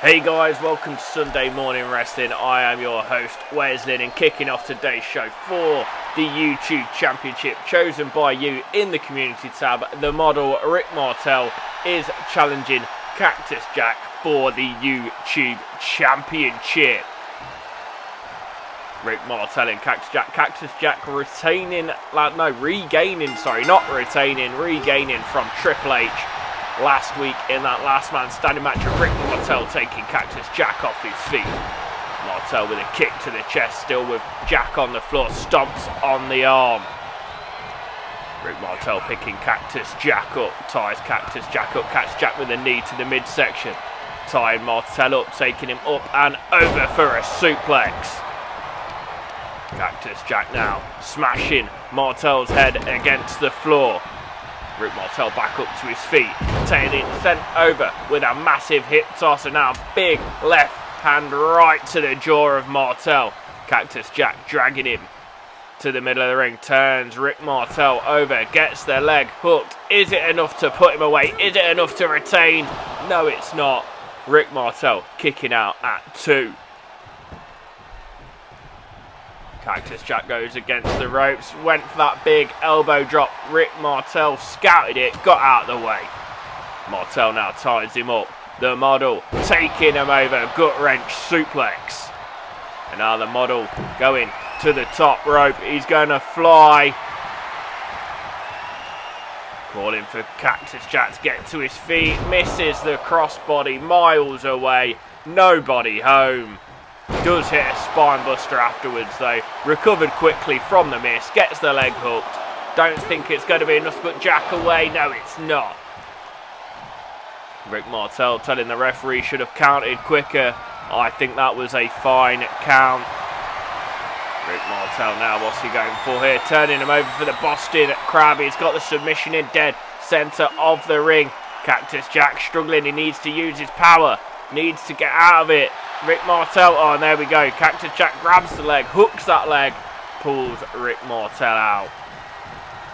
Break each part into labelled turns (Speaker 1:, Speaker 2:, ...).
Speaker 1: Hey guys, welcome to Sunday Morning Wrestling. I am your host, Wesley, and kicking off today's show for the YouTube Championship, chosen by you in the community tab. The model, Rick Martel, is challenging Cactus Jack for the YouTube Championship. Rick Martel and Cactus Jack. Cactus Jack regaining from Triple H last week in that last man standing match of Rick Martel taking Cactus Jack off his feet. Martel with a kick to the chest, still with Jack on the floor, stomps on the arm. Rick Martel picking Cactus Jack up, ties Cactus Jack up. Cactus Jack with a knee to the midsection, tying Martel up, taking him up and over for a suplex. Cactus Jack now smashing Martel's head against the floor. Rick Martel back up to his feet, taking it sent over with a massive hip toss, and now big left hand right to the jaw of Martel. Cactus Jack dragging him to the middle of the ring, turns Rick Martel over, gets the leg hooked. Is it enough to put him away? Is it enough to retain? No, it's not. Rick Martel kicking out at 2. Cactus Jack goes against the ropes, went for that big elbow drop. Rick Martel scouted it, got out of the way. Martel now ties him up. The model taking him over, gut wrench suplex. And now the model going to the top rope. He's going to fly. Calling for Cactus Jack to get to his feet. Misses the crossbody miles away. Nobody home. Does hit a spine buster afterwards though. Recovered quickly from the miss. Gets the leg hooked. Don't think it's going to be enough to put Jack away. No, it's not. Rick Martel telling the referee should have counted quicker. I think that was a fine count. Rick Martel now, what's he going for here? Turning him over for the Boston Crab. He's got the submission in dead center of the ring. Cactus Jack struggling. He needs to use his power. Needs to get out of it. Rick Martel, oh, and there we go. Cactus Jack grabs the leg, hooks that leg, pulls Rick Martel out,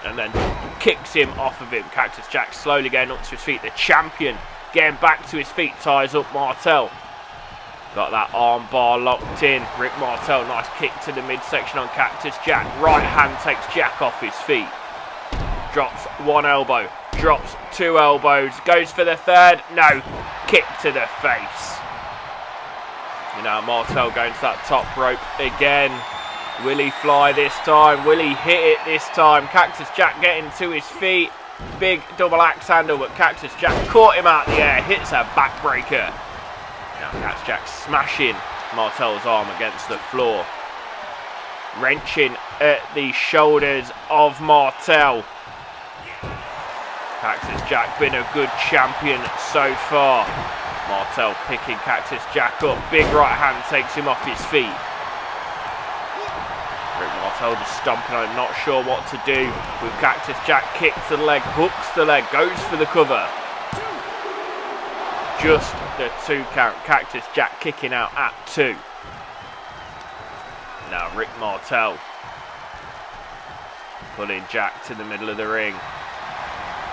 Speaker 1: and then kicks him off of him. Cactus Jack slowly getting up to his feet. The champion getting back to his feet, ties up Martel. Got that arm bar locked in. Rick Martel, nice kick to the midsection on Cactus Jack. Right hand takes Jack off his feet. Drops one elbow, drops 2 elbows, goes for the third. No, kick to the face. And now Martel going to that top rope again. Will he fly this time? Will he hit it this time? Cactus Jack getting to his feet. Big double axe handle, but Cactus Jack caught him out the air. Hits a backbreaker. Now Cactus Jack smashing Martel's arm against the floor. Wrenching at the shoulders of Martel. Cactus Jack been a good champion so far. Martel picking Cactus Jack up. Big right hand takes him off his feet. Rick Martel just stomping on him, not sure what to do with Cactus Jack. Kicks the leg, hooks the leg, goes for the cover. Just the 2 count. Cactus Jack kicking out at 2. Now Rick Martel pulling Jack to the middle of the ring.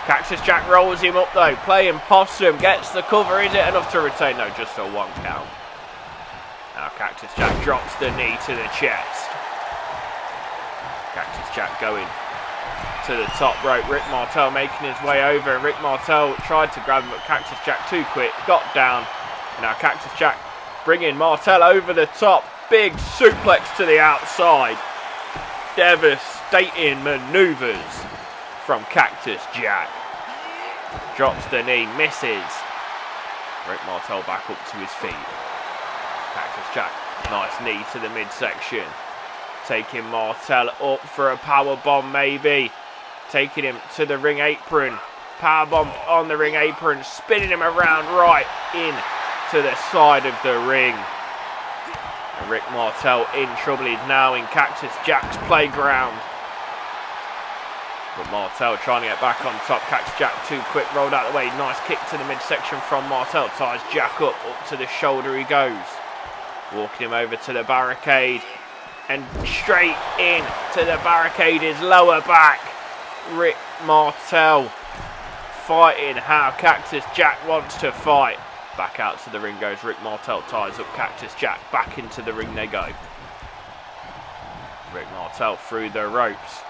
Speaker 1: Cactus Jack rolls him up though, playing possum, gets the cover. Is it enough to retain? No, just a 1 count. Now Cactus Jack drops the knee to the chest. Cactus Jack going to the top rope. Rick Martel making his way over, and Rick Martel tried to grab him, but Cactus Jack too quick, got down. And now Cactus Jack bringing Martel over the top. Big suplex to the outside. Devastating maneuvers from Cactus Jack. Drops the knee, misses. Rick Martel back up to his feet. Cactus Jack, nice knee to the midsection. Taking Martel up for a power bomb maybe. Taking him to the ring apron. Power bomb on the ring apron, spinning him around right in to the side of the ring. And Rick Martel in trouble. He's now in Cactus Jack's playground. But Martel trying to get back on top. Cactus Jack too quick, rolled out of the way. Nice kick to the midsection from Martel. Ties Jack up to the shoulder he goes. Walking him over to the barricade. And straight in to the barricade, his lower back. Rick Martel fighting how Cactus Jack wants to fight. Back out to the ring goes Rick Martel, ties up Cactus Jack. Back into the ring they go. Rick Martel through the ropes.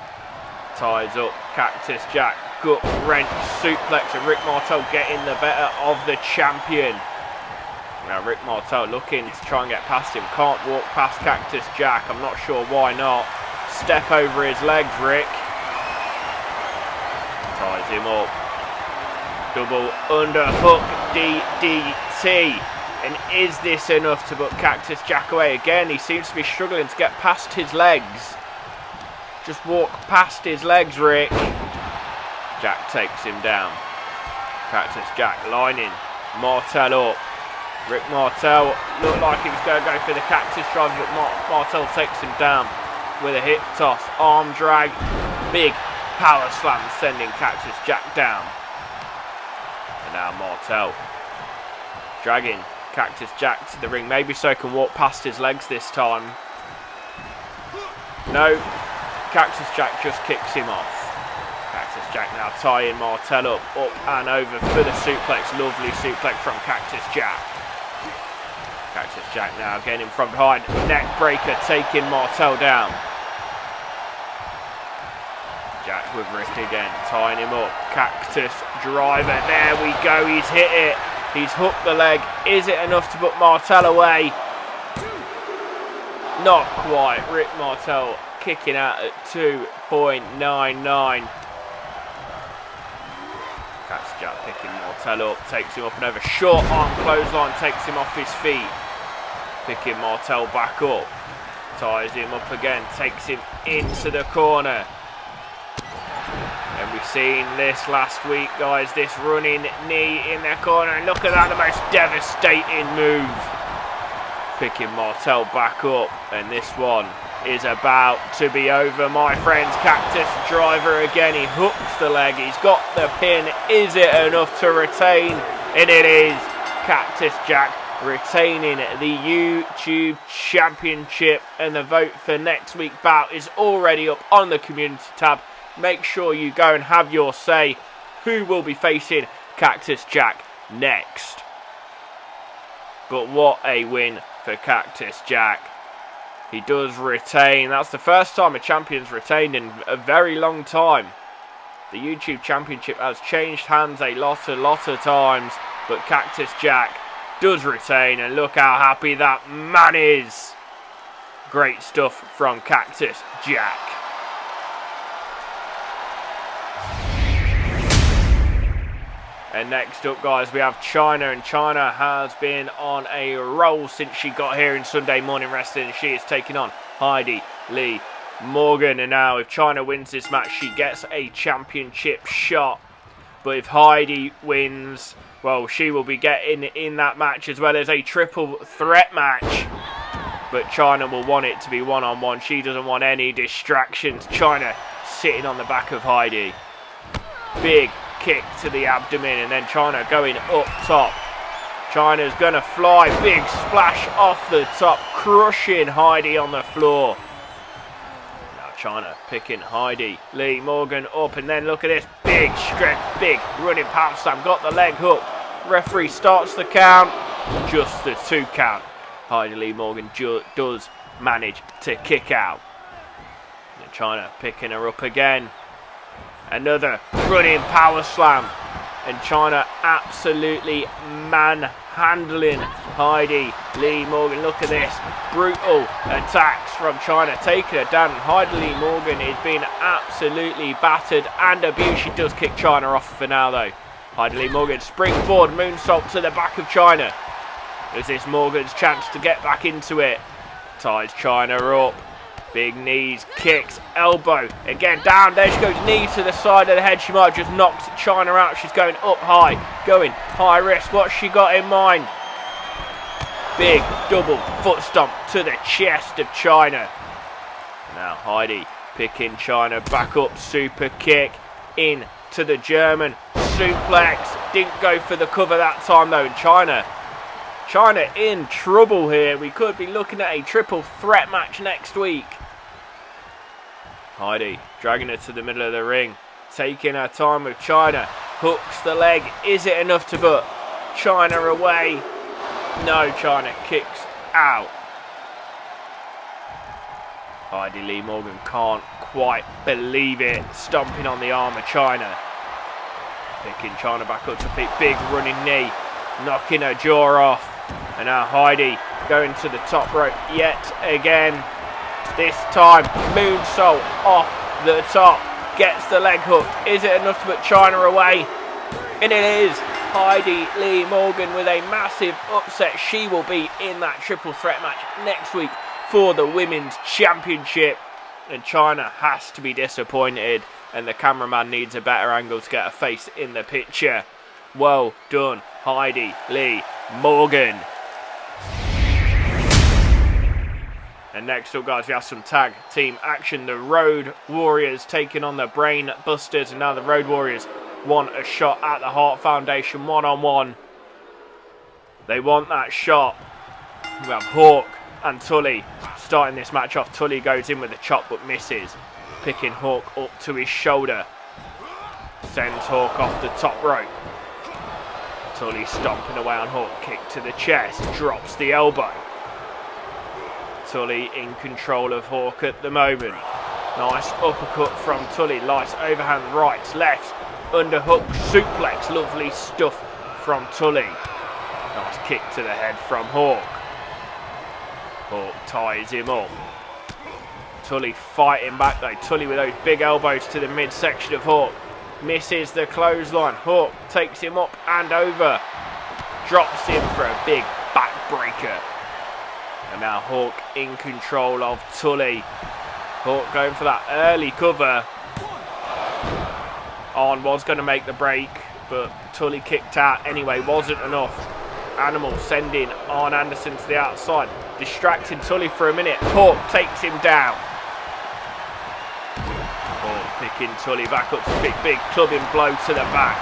Speaker 1: Ties up Cactus Jack. Gut wrench suplex, and Rick Martel getting the better of the champion. Now Rick Martel looking to try and get past him. Can't walk past Cactus Jack. I'm not sure why not. Step over his legs, Rick. Ties him up. Double underhook DDT. And is this enough to put Cactus Jack away? Again, he seems to be struggling to get past his legs. Just walk past his legs, Rick. Jack takes him down. Cactus Jack lining Martel up. Rick Martel looked like he was going to go for the Cactus drive, but Martel takes him down with a hip toss, arm drag, big power slam, sending Cactus Jack down. And now Martel dragging Cactus Jack to the ring, maybe so he can walk past his legs this time. No, Cactus Jack just kicks him off. Cactus Jack now tying Martel up and over for the suplex. Lovely suplex from Cactus Jack. Cactus Jack now getting from behind. Neck breaker taking Martel down. Jack with Rick again, tying him up. Cactus driver. There we go. He's hit it. He's hooked the leg. Is it enough to put Martel away? Not quite. Rick Martel kicking out at 2.99. Cactus Jack picking Martel up, takes him up and over. Short arm clothesline takes him off his feet. Picking Martel back up. Ties him up again, takes him into the corner. And we've seen this last week, guys, this running knee in their corner. And look at that, the most devastating move. Picking Martel back up. And this one is about to be over, my friends. Cactus driver again. He hooks the leg. He's got the pin. Is it enough to retain? And it is. Cactus Jack retaining the YouTube Championship. And the vote for next week's bout is already up on the community tab. Make sure you go and have your say. Who will be facing Cactus Jack next? But what a win for Cactus Jack. He does retain. That's the first time a champion's retained in a very long time. The YouTube Championship has changed hands a lot of times, but Cactus Jack does retain, and look how happy that man is. Great stuff from Cactus Jack. And next up, guys, we have Chyna, and Chyna has been on a roll since she got here in Sunday Morning Wrestling. She is taking on Heidi Lee Morgan, and now if Chyna wins this match, she gets a championship shot. But if Heidi wins, well, she will be getting in that match as well as a triple threat match. But Chyna will want it to be one-on-one. She doesn't want any distractions. Chyna sitting on the back of Heidi. Big kick to the abdomen, and then Chyna going up top. Chyna's gonna fly, big splash off the top, crushing Heidi on the floor. Now Chyna picking Heidi Lee Morgan up, and then look at this, big strength, big running power slam, got the leg hook. Referee starts the count, just the 2 count. Heidi Lee Morgan does manage to kick out. And Chyna picking her up again. Another running power slam, and Chyna absolutely manhandling Heidi Lee Morgan. Look at this, brutal attacks from Chyna, taking her down. Heidi Lee Morgan is being absolutely battered and abused. She does kick Chyna off for now though. Heidi Lee Morgan, springboard moonsault to the back of Chyna. Is this Morgan's chance to get back into it? Ties Chyna up. Big knees, kicks, elbow, again down, there she goes, knee to the side of the head. She might have just knocked Chyna out. She's going up high, going high risk. What's she got in mind? Big double foot stomp to the chest of Chyna. Now Heidi picking Chyna back up, super kick into the German suplex. Didn't go for the cover that time though, and Chyna in trouble here. We could be looking at a triple threat match next week. Heidi dragging her to the middle of the ring, taking her time with Chyna. Hooks the leg. Is it enough to put Chyna away. No, Chyna kicks out. Heidi Lee Morgan can't quite believe it. Stomping on the arm of Chyna. Picking Chyna back up to feet. Big running knee. Knocking her jaw off. And now Heidi going to the top rope yet again. This time, moonsault off the top. Gets the leg hook. Is it enough to put Chyna away? And it is. Heidi Lee Morgan with a massive upset. She will be in that triple threat match next week for the Women's Championship. And Chyna has to be disappointed. And the cameraman needs a better angle to get her face in the picture. Well done, Heidi Lee Morgan. And next up, guys, we have some tag team action. The Road Warriors taking on the Brain Busters. And now the Road Warriors want a shot at the Hart Foundation one-on-one. They want that shot. We have Hawk and Tully starting this match off. Tully goes in with a chop but misses. Picking Hawk up to his shoulder. Sends Hawk off the top rope. Tully stomping away on Hawk. Kick to the chest. Drops the elbow. Tully in control of Hawk at the moment. Nice uppercut from Tully. Nice overhand rights, lefts, underhook, suplex. Lovely stuff from Tully. Nice kick to the head from Hawk. Hawk ties him up. Tully fighting back though. Tully with those big elbows to the midsection of Hawk. Misses the clothesline. Hawk takes him up and over. Drops him for a big backbreaker. And now Hawk in control of Tully. Hawk going for that early cover. On was going to make the break, but Tully kicked out anyway. Wasn't enough. Animal sending Arn Anderson to the outside. Distracting Tully for a minute. Hawk takes him down. Hawk picking Tully back up to feet. Big clubbing blow to the back.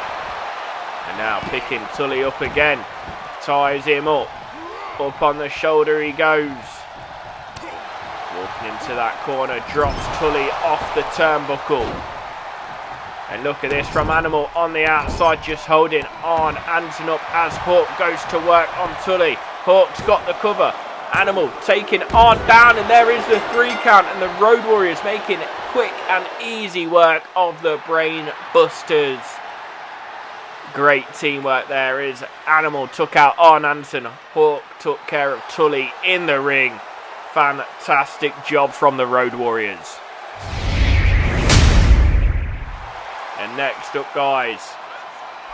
Speaker 1: And now picking Tully up again. Ties him up. Up on the shoulder he goes. Walking into that corner. Drops Tully off the turnbuckle. And look at this from Animal on the outside. Just holding Arn Anderson up as Hawk goes to work on Tully. Hawk's got the cover. Animal taking Arn down. And there is the 3 count. And the Road Warriors making quick and easy work of the Brain Busters. Great teamwork there. Is Animal took out Arn Anderson. Hawk took care of Tully in the ring. Fantastic job from the Road Warriors. And next up, guys,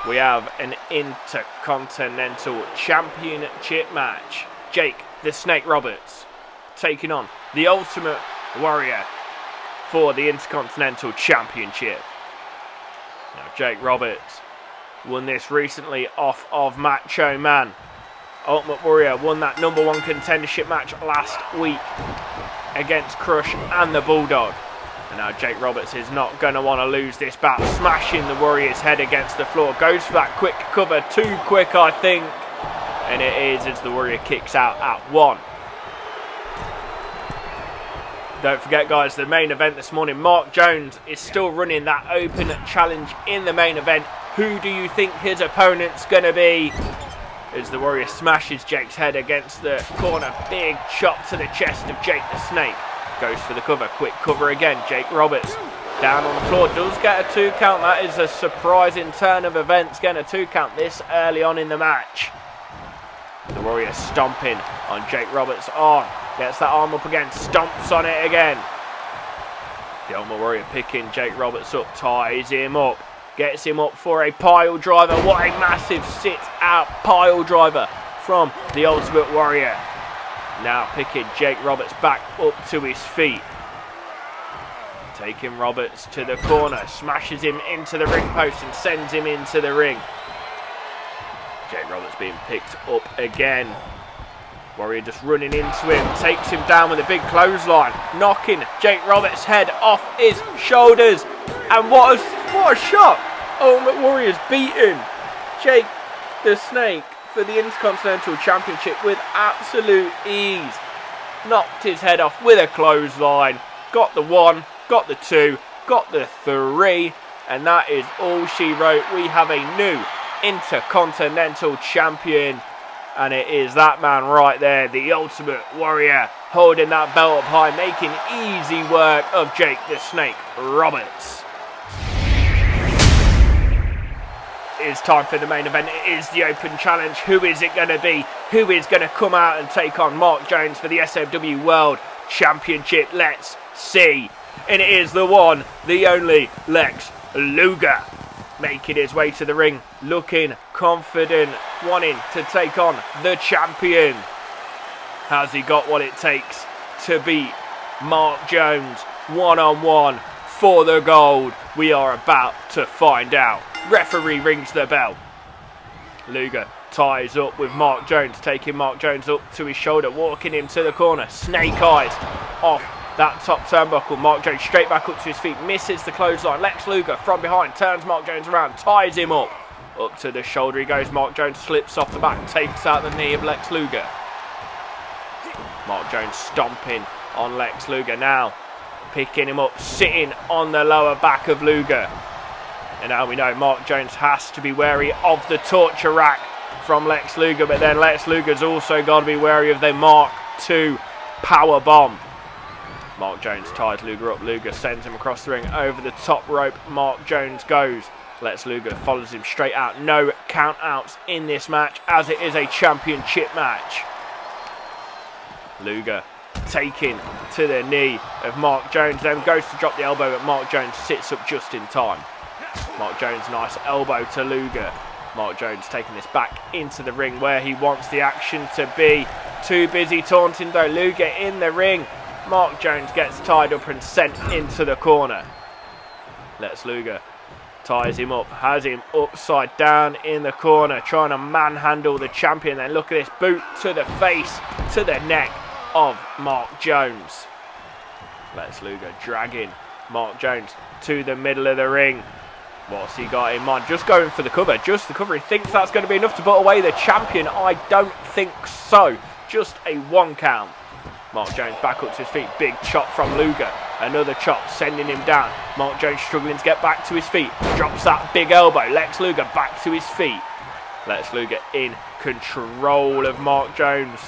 Speaker 1: we have an Intercontinental Championship match. Jake the Snake Roberts taking on the Ultimate Warrior for the Intercontinental Championship. Now, Jake Roberts won this recently off of Macho Man. Ultimate Warrior won that #1 contendership match last week against Crush and the Bulldog. And now Jake Roberts is not going to want to lose this bout. Smashing the Warrior's head against the floor. Goes for that quick cover. Too quick, I think. And it is as the Warrior kicks out at 1. Don't forget, guys, the main event this morning. Mark Jones is still running that open challenge in the main event. Who do you think his opponent's going to be? As the Warrior smashes Jake's head against the corner. Big chop to the chest of Jake the Snake. Goes for the cover. Quick cover again. Jake Roberts down on the floor. Does get a 2 count. That is a surprising turn of events. Getting a 2 count this early on in the match. The Warrior stomping on Jake Roberts' arm. Gets that arm up again. Stomps on it again. The Ultimate Warrior picking Jake Roberts up. Ties him up. Gets him up for a pile driver. What a massive sit-out pile driver from the Ultimate Warrior. Now picking Jake Roberts back up to his feet. Taking Roberts to the corner. Smashes him into the ring post and sends him into the ring. Jake Roberts being picked up again. Warrior just running into him. Takes him down with a big clothesline. Knocking Jake Roberts' head off his shoulders. And what a shot. Ultimate Warrior's beaten Jake the Snake for the Intercontinental Championship with absolute ease. Knocked his head off with a clothesline. Got the 1, got the 2, got the 3. And that is all she wrote. We have a new intercontinental champion. And it is that man right there, the Ultimate Warrior, holding that belt up high, making easy work of Jake the Snake Roberts. It is time for the main event. It is the Open Challenge. Who is it going to be? Who is going to come out and take on Mark Jones for the SMW World Championship? Let's see. And it is the one, the only Lex Luger, making his way to the ring, looking confident, wanting to take on the champion. Has he got what it takes to beat Mark Jones one-on-one for the gold? We are about to find out. Referee rings the bell. Luger ties up with Mark Jones, taking Mark Jones up to his shoulder, walking him to the corner. Snake eyes off that top turnbuckle. Mark Jones straight back up to his feet, misses the clothesline. Lex Luger from behind turns Mark Jones around, ties him up to the shoulder he goes. Mark Jones slips off the back, takes out the knee of Lex Luger. Mark Jones stomping on Lex Luger now, picking him up, sitting on the lower back of Luger. And now we know Mark Jones has to be wary of the torture rack from Lex Luger, but then Lex Luger's also got to be wary of the Mark II power bomb. Mark Jones ties Luger up. Luger sends him across the ring over the top rope. Mark Jones goes. Lex Luger follows him straight out. No count outs in this match, as it is a championship match. Luger taking to the knee of Mark Jones, then goes to drop the elbow, but Mark Jones sits up just in time. Mark Jones, nice elbow to Luger. Mark Jones taking this back into the ring where he wants the action to be. Too busy taunting though. Luger in the ring. Mark Jones gets tied up and sent into the corner. Lex Luger ties him up, has him upside down in the corner, trying to manhandle the champion. Then look at this boot to the face, to the neck of Mark Jones. Lex Luger dragging Mark Jones to the middle of the ring. What's he got in mind? Just going for the cover, just the cover. He thinks that's going to be enough to put away the champion. I don't think so. Just a 1 count. Mark Jones back up to his feet. Big chop from Luger. Another chop sending him down. Mark Jones struggling to get back to his feet. Drops that big elbow. Lex Luger back to his feet. Lex Luger in control of Mark Jones.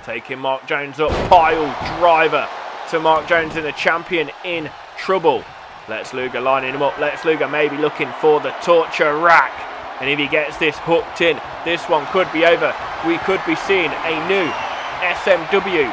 Speaker 1: Taking Mark Jones up. Pile driver to Mark Jones, and the champion in trouble. Lex Luger lining him up. Lex Luger maybe looking for the torture rack. And if he gets this hooked in, this one could be over. We could be seeing a new SMW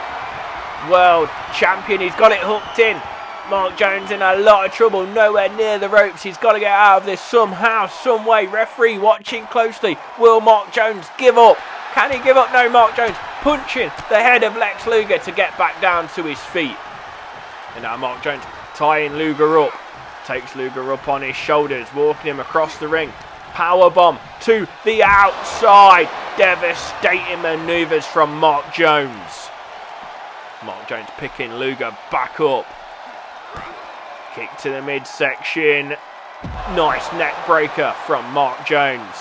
Speaker 1: World Champion. He's got it hooked in. Mark Jones in a lot of trouble, nowhere near the ropes. He's got to get out of this somehow, some way. Referee watching closely. Will Mark Jones give up? Can he give up? No, Mark Jones punching the head of Lex Luger to get back down to his feet. And now Mark Jones tying Luger up. Takes Luger up on his shoulders, walking him across the ring. Powerbomb to the outside. Devastating manoeuvres from Mark Jones. Mark Jones picking Luger back up. Kick to the midsection. Nice neck breaker from Mark Jones.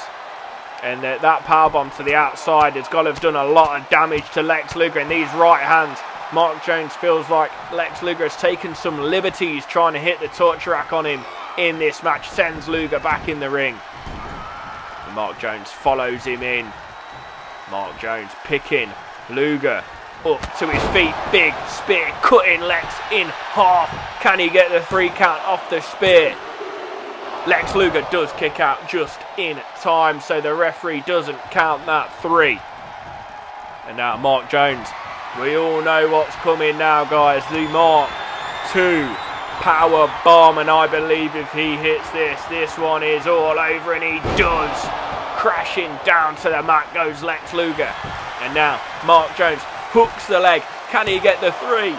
Speaker 1: And that powerbomb to the outside has got to have done a lot of damage to Lex Luger. And these right hands, Mark Jones feels like Lex Luger has taken some liberties trying to hit the torture rack on him in this match. Sends Luger back in the ring. And Mark Jones follows him in. Mark Jones picking Luger up to his feet. Big spear cutting Lex in half. Can he get the 3 count off the spear? Lex Luger does kick out just in time, so the referee doesn't count that 3. And now Mark Jones. We all know what's coming now, guys. The Mark II power bomb, and I believe if he hits this one is all over, and he does. Crashing down to the mat goes Lex Luger. And now Mark Jones hooks the leg. Can he get the 3?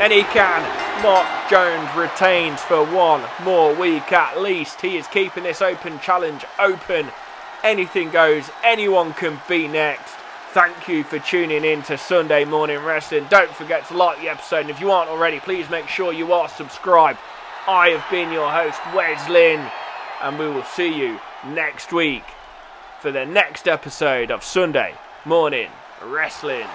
Speaker 1: And he can. Mark Jones retains for 1 more week at least. He is keeping this open challenge open. Anything goes. Anyone can be next. Thank you for tuning in to Sunday Morning Wrestling. Don't forget to like the episode. And if you aren't already, please make sure you are subscribed. I have been your host, Wes Lynn. And we will see you next week for the next episode of Sunday Morning Wrestling.